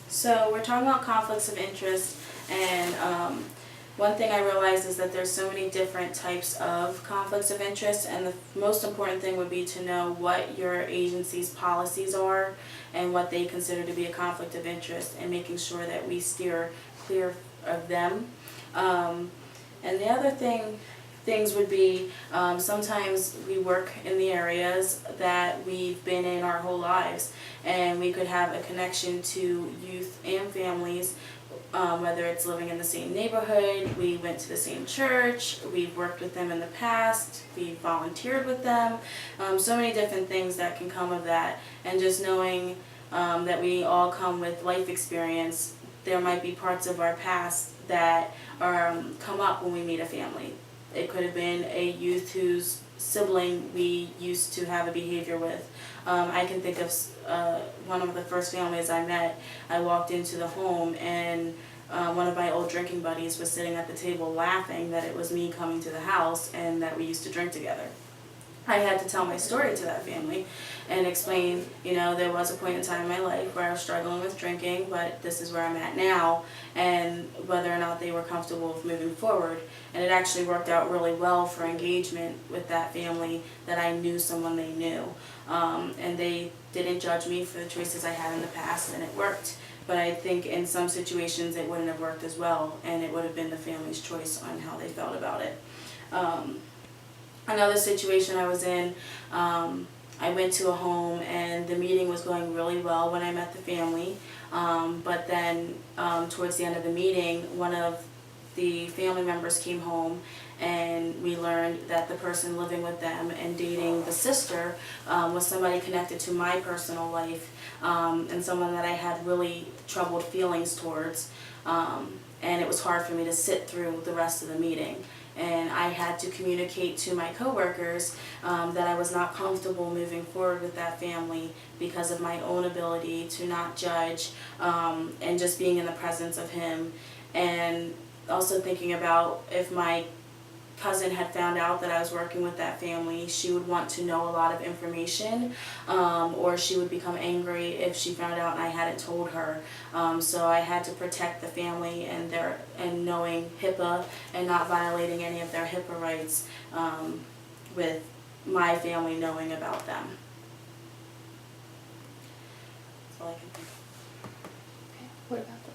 So we're talking about conflicts of interest, and one thing I realized is that there's so many different types of conflicts of interest, and the most important thing would be to know what your agency's policies are and what they consider to be a conflict of interest, and making sure that we steer clear of them. And the other things would be, sometimes we work in the areas that we've been in our whole lives, and we could have a connection to youth and families, whether it's living in the same neighborhood, we went to the same church, we've worked with them in the past, we volunteered with them, so many different things that can come of that. And just knowing that we all come with life experience, there might be parts of our past that come up when we meet a family. It could have been a youth whose sibling we used to have a behavior with. I can think of one of the first families I met. I walked into the home, and one of my old drinking buddies was sitting at the table laughing that it was me coming to the house and that we used to drink together. I had to tell my story to that family and explain, there was a point in time in my life where I was struggling with drinking, but this is where I'm at now, and whether or not they were comfortable with moving forward. And it actually worked out really well for engagement with that family, that I knew someone they knew. And they didn't judge me for the choices I had in the past, and it worked. But I think in some situations it wouldn't have worked as well, and it would have been the family's choice on how they felt about it. Another situation I was in, I went to a home and the meeting was going really well when I met the family, but then towards the end of the meeting, one of the family members came home, and we learned that the person living with them and dating the sister was somebody connected to my personal life, and someone that I had really troubled feelings towards, and it was hard for me to sit through the rest of the meeting. And I had to communicate to my coworkers that I was not comfortable moving forward with that family because of my own ability to not judge, and just being in the presence of him. And also thinking about, if my cousin had found out that I was working with that family, she would want to know a lot of information, or she would become angry if she found out and I hadn't told her. So I had to protect the family and knowing HIPAA and not violating any of their HIPAA rights, with my family knowing about them. That's all I can think of. Okay, what about